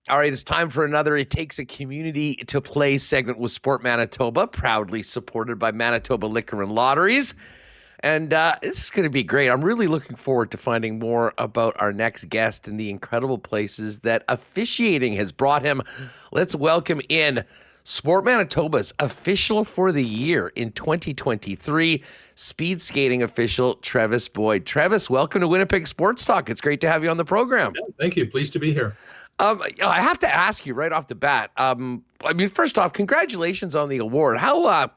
All right, it's time for another It Takes a Community to Play segment with Sport Manitoba, proudly supported by Manitoba Liquor and Lotteries. And this is going to be great. I'm really looking forward to finding more about our next guest and the incredible places that officiating has brought him. Let's welcome in Sport Manitoba's official for the year in 2023, speed skating official Trevis Boyd. Trevis, welcome to Winnipeg Sports Talk. It's great to have you on the program. Yeah, thank you. Pleased to be here. I have to ask you right off the bat. First off, congratulations on the award. How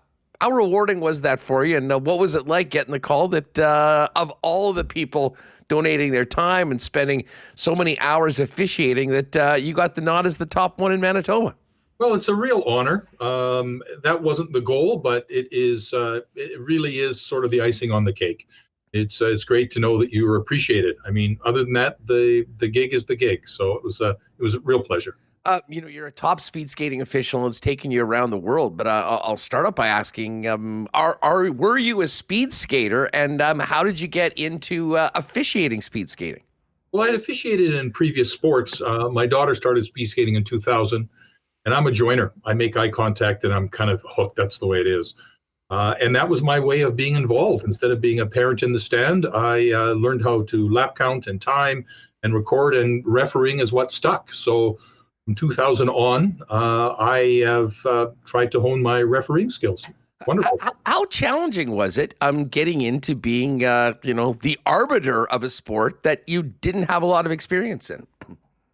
rewarding was that for you? And what was it like getting the call that of all the people donating their time and spending so many hours officiating that you got the nod as the top one in Manitoba? Well, it's a real honor. That wasn't the goal, but it is. It really is sort of the icing on the cake. It's great to know that you were appreciated. I mean, other than that, the gig is the gig. So it was a real pleasure. You're a top speed skating official, and it's taken you around the world. But I'll start up by asking: were you a speed skater, and how did you get into officiating speed skating? Well, I'd officiated in previous sports. My daughter started speed skating in 2000, and I'm a joiner. I make eye contact, and I'm kind of hooked. That's the way it is. And that was my way of being involved. Instead of being a parent in the stand, I learned how to lap count and time and record, and refereeing is what stuck. So from 2000 on, I have tried to hone my refereeing skills. Wonderful. How challenging was it getting into being, the arbiter of a sport that you didn't have a lot of experience in?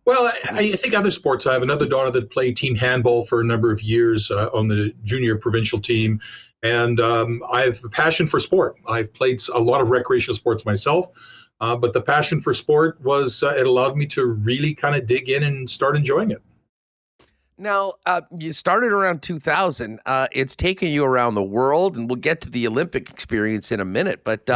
Well, I think other sports. I have another daughter that played team handball for a number of years on the junior provincial team. And I have a passion for sport. I've played a lot of recreational sports myself, but the passion for sport was, it allowed me to really kind of dig in and start enjoying it. Now, you started around 2000. It's taken you around the world, and we'll get to the Olympic experience in a minute. But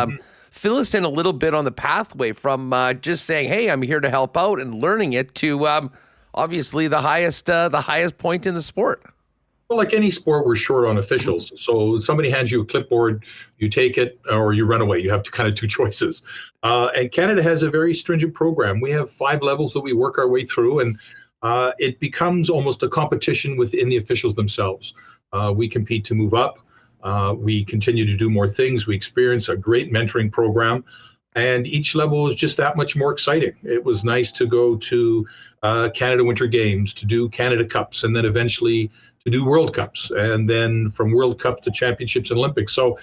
fill us in a little bit on the pathway from just saying, "Hey, I'm here to help out," and learning it to obviously the highest point in the sport. Well, like any sport, we're short on officials. So somebody hands you a clipboard, you take it, or you run away. You have kind of two choices. And Canada has a very stringent program. We have 5 levels that we work our way through, and it becomes almost a competition within the officials themselves. We compete to move up. We continue to do more things. We experience a great mentoring program. And each level is just that much more exciting. It was nice to go to Canada Winter Games, to do Canada Cups, and then eventually to do World Cups, and then from World Cups to Championships and Olympics. So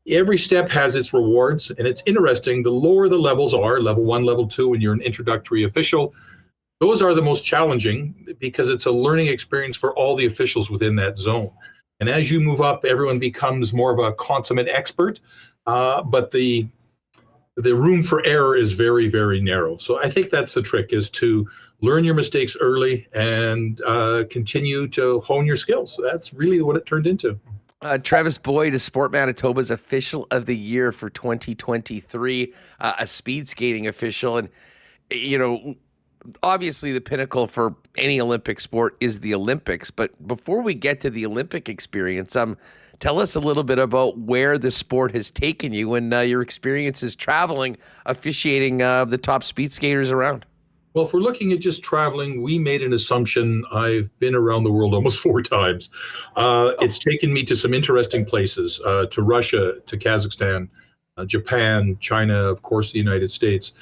every step has its rewards, and it's interesting. The lower the levels are, level 1, level 2, when you're an introductory official, those are the most challenging because it's a learning experience for all the officials within that zone. And as you move up, everyone becomes more of a consummate expert, but the room for error is very, very narrow. So I think that's the trick, is to learn your mistakes early and continue to hone your skills. That's really what it turned into. Trevis Boyd is Sport Manitoba's official of the year for 2023, a speed skating official. And, obviously the pinnacle for any Olympic sport is the Olympics. But before we get to the Olympic experience, tell us a little bit about where the sport has taken you and your experiences traveling, officiating the top speed skaters around. Well, if we're looking at just traveling, we made an assumption. I've been around the world almost 4 times. It's taken me to some interesting places, to Russia, to Kazakhstan, Japan, China, of course, the United States,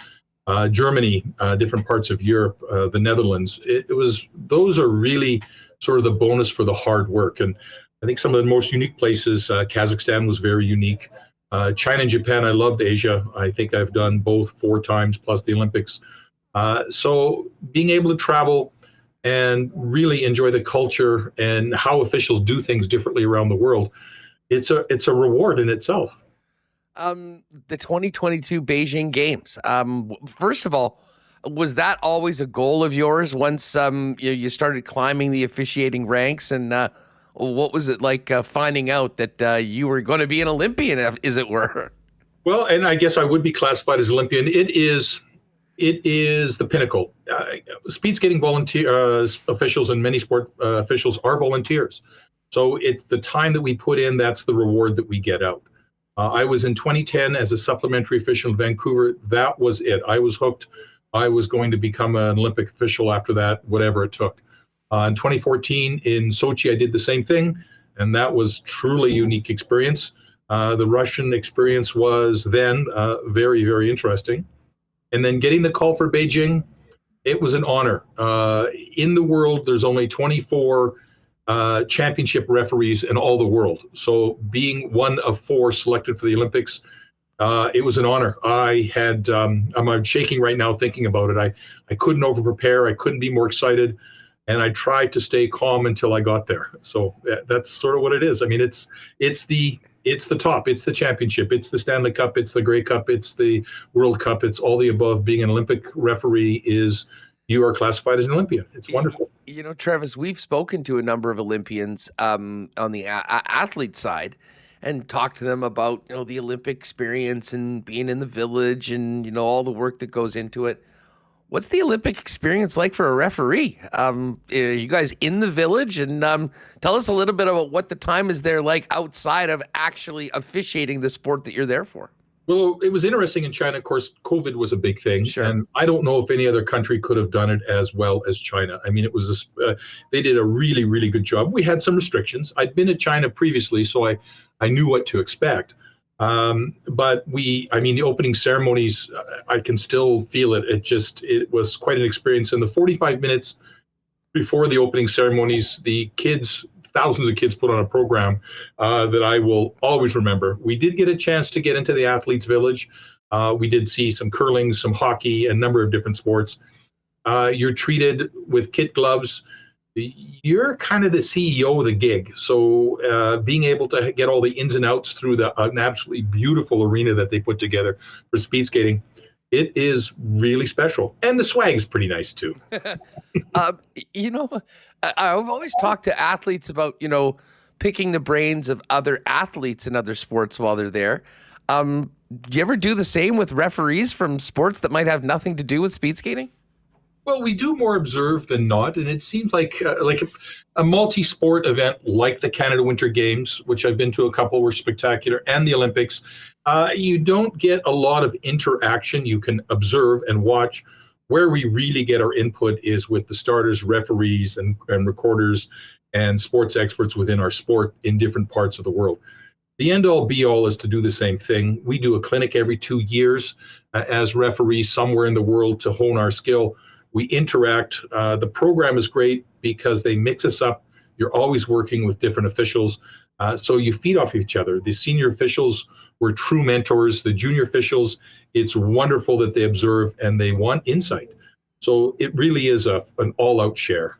Germany, different parts of Europe, the Netherlands. Those are really sort of the bonus for the hard work. And I think some of the most unique places, Kazakhstan was very unique. China and Japan, I loved Asia. I think I've done both 4 times plus the Olympics. So being able to travel and really enjoy the culture and how officials do things differently around the world, it's a reward in itself. The 2022 Beijing Games. First of all, was that always a goal of yours once you started climbing the officiating ranks? And what was it like finding out that you were going to be an Olympian, as it were? Well, and I guess I would be classified as Olympian. It is the pinnacle. Speed skating officials and many sport officials are volunteers. So it's the time that we put in, that's the reward that we get out. I was in 2010 as a supplementary official in Vancouver. That was it. I was hooked. I was going to become an Olympic official after that, whatever it took. In 2014 in Sochi, I did the same thing, and that was truly a unique experience. The Russian experience was then very, very interesting. And then getting the call for Beijing, it was an honor. In the world, there's only 24 championship referees in all the world. So being one of 4 selected for the Olympics, it was an honor. I'm shaking right now thinking about it. I couldn't over-prepare. I couldn't be more excited. And I tried to stay calm until I got there. So that's sort of what it is. I mean, it's the top. It's the championship. It's the Stanley Cup. It's the Grey Cup. It's the World Cup. It's all the above. Being an Olympic referee is you are classified as an Olympian. It's wonderful. You know, Trevis, we've spoken to a number of Olympians on the athlete side and talked to them about, the Olympic experience and being in the village and, all the work that goes into it. What's the Olympic experience like for a referee? Are you guys in the village? And tell us a little bit about what the time is there like outside of actually officiating the sport that you're there for. Well, it was interesting in China. Of course, COVID was a big thing. Sure. And I don't know if any other country could have done it as well as China. I mean, they did a really, really good job. We had some restrictions. I'd been to China previously, so I knew what to expect. But the opening ceremonies, I can still feel it. It was quite an experience. In the 45 minutes before the opening ceremonies, thousands of kids put on a program that I will always remember. We did get a chance to get into the athletes' village. We did see some curling, some hockey, a number of different sports. You're treated with kid gloves. You're kind of the CEO of the gig. So being able to get all the ins and outs through an absolutely beautiful arena that they put together for speed skating, it is really special. And the swag is pretty nice too. I've always talked to athletes about, picking the brains of other athletes in other sports while they're there. Do you ever do the same with referees from sports that might have nothing to do with speed skating? Well, we do more observe than not, and it seems like a multi-sport event like the Canada Winter Games, which I've been to a couple, were spectacular, and the Olympics. You don't get a lot of interaction. You can observe and watch. Where we really get our input is with the starters, referees, and recorders, and sports experts within our sport in different parts of the world. The end-all, be-all is to do the same thing. We do a clinic every 2 years as referees somewhere in the world to hone our skill. We interact. The program is great because they mix us up. You're always working with different officials. So you feed off each other. The senior officials were true mentors. The junior officials, it's wonderful that they observe and they want insight. So it really is an all-out share.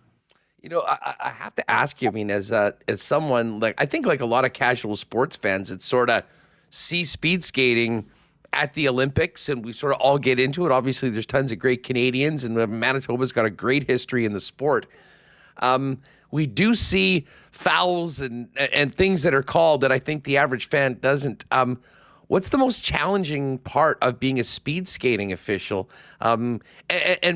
I have to ask you, as someone, I think like a lot of casual sports fans, it's sort of see speed skating at the Olympics, and we sort of all get into it. Obviously, there's tons of great Canadians, and Manitoba's got a great history in the sport. We do see fouls and things that are called that I think the average fan doesn't. What's the most challenging part of being a speed skating official? And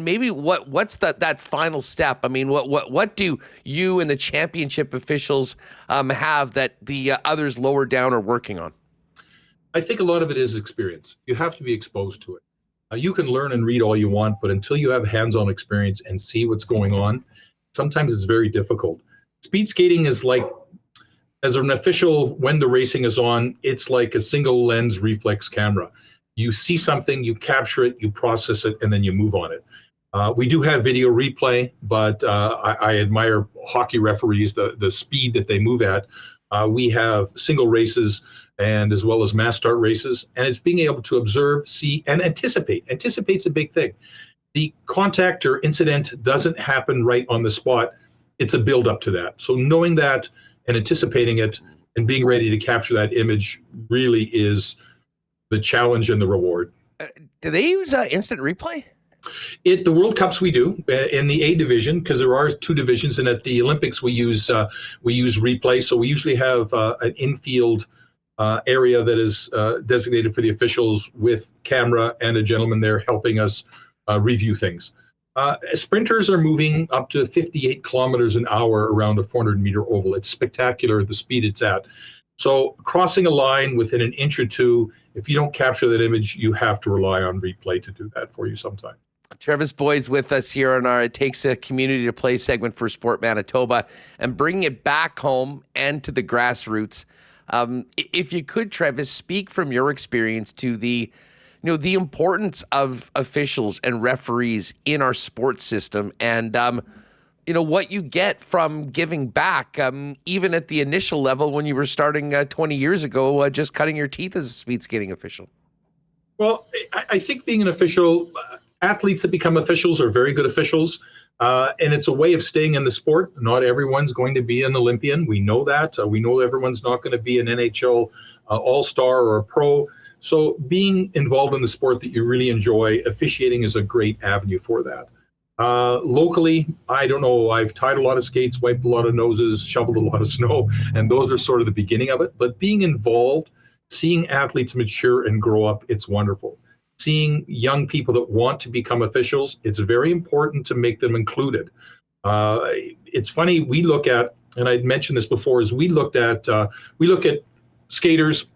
maybe what's that final step? What do you and the championship officials have that the others lower down are working on? I think a lot of it is experience. You have to be exposed to it. You can learn and read all you want, but until you have hands-on experience and see what's going on, sometimes it's very difficult. Speed skating is like, as an official, when the racing is on, it's like a single lens reflex camera. You see something, you capture it, you process it, and then you move on it. We do have video replay, but I admire hockey referees, the speed that they move at. We have single races and as well as mass start races, and it's being able to observe, see, and anticipate. Anticipate's a big thing. The contact or incident doesn't happen right on the spot. It's a build up to that. So knowing that and anticipating it and being ready to capture that image really is the challenge and the reward. Do they use instant replay? The World Cups we do in the A division, because there are 2 divisions, and at the Olympics we use replay. So we usually have an infield area that is designated for the officials with camera and a gentleman there helping us review things. Sprinters are moving up to 58 kilometers an hour around a 400-meter oval. It's spectacular, the speed it's at. So crossing a line within an inch or two, if you don't capture that image, you have to rely on replay to do that for you sometimes. Trevis Boyd's with us here on our It Takes a Community to Play segment for Sport Manitoba, and bringing it back home and to the grassroots. If you could, Trevis, speak from your experience to the importance of officials and referees in our sports system, and what you get from giving back, even at the initial level when you were starting 20 years ago, just cutting your teeth as a speed skating official. Well, I think being an official, athletes that become officials are very good officials. And it's a way of staying in the sport. Not everyone's going to be an Olympian. We know that. We know everyone's not going to be an NHL all-star or a pro. So being involved in the sport that you really enjoy, officiating is a great avenue for that. Locally, I don't know, I've tied a lot of skates, wiped a lot of noses, shoveled a lot of snow, and those are sort of the beginning of it. But being involved, seeing athletes mature and grow up, it's wonderful. Seeing young people that want to become officials, it's very important to make them included. It's funny, we look at, and I'd mentioned this before, is we look at skaters,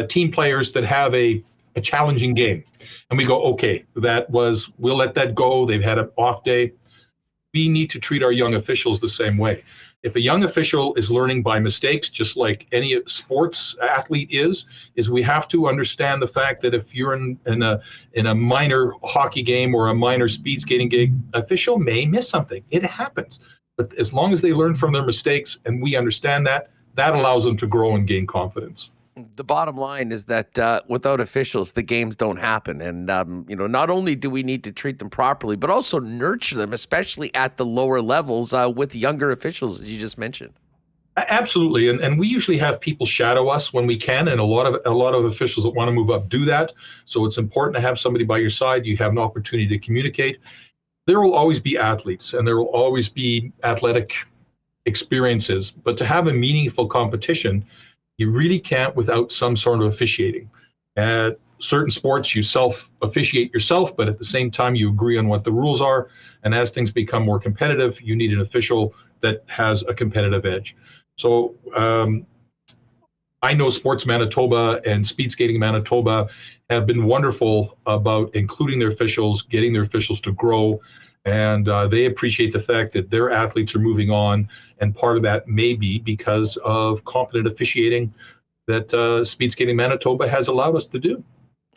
team players that have a challenging game. And we go, okay, we'll let that go. They've had an off day. We need to treat our young officials the same way. If a young official is learning by mistakes, just like any sports athlete is we have to understand the fact that if you're in a minor hockey game or a minor speed skating game, official may miss something. It happens. But as long as they learn from their mistakes and we understand that allows them to grow and gain confidence. The bottom line is that without officials, the games don't happen. And, not only do we need to treat them properly, but also nurture them, especially at the lower levels with younger officials, as you just mentioned. Absolutely. And we usually have people shadow us when we can. And a lot of officials that want to move up do that. So it's important to have somebody by your side. You have an opportunity to communicate. There will always be athletes and there will always be athletic experiences. But to have a meaningful competition, you really can't without some sort of officiating. At certain sports, you self-officiate yourself, but at the same time, you agree on what the rules are. And as things become more competitive, you need an official that has a competitive edge. So I know Sports Manitoba and Speed Skating Manitoba have been wonderful about including their officials, getting their officials to grow. And they appreciate the fact that their athletes are moving on. And part of that may be because of competent officiating that Speed Skating Manitoba has allowed us to do.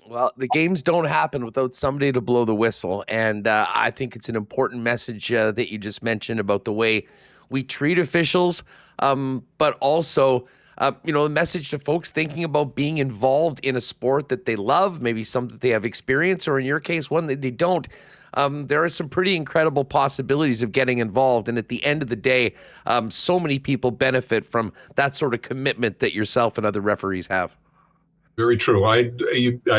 Well, the games don't happen without somebody to blow the whistle. And I think it's an important message that you just mentioned about the way we treat officials, but also a message to folks thinking about being involved in a sport that they love, maybe some that they have experience, or in your case, one that they don't. There are some pretty incredible possibilities of getting involved. And at the end of the day, so many people benefit from that sort of commitment that yourself and other referees have. Very true. I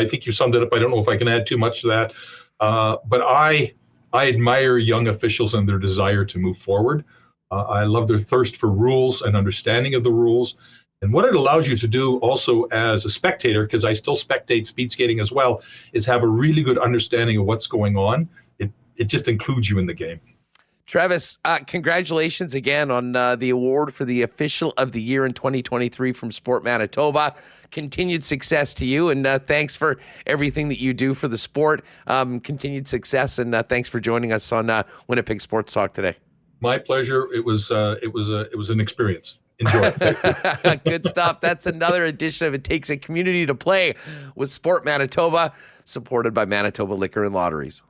think you summed it up. I don't know if I can add too much to that. But I admire young officials and their desire to move forward. I love their thirst for rules and understanding of the rules. And what it allows you to do also as a spectator, because I still spectate speed skating as well, is have a really good understanding of what's going on. It just includes you in the game. Trevis, congratulations again on the award for the Official of the Year in 2023 from Sport Manitoba. Continued success to you, and thanks for everything that you do for the sport. Continued success, and thanks for joining us on Winnipeg Sports Talk today. My pleasure. It was an experience. Enjoy it. Good stuff. That's another edition of It Takes a Community to Play with Sport Manitoba, supported by Manitoba Liquor and Lotteries.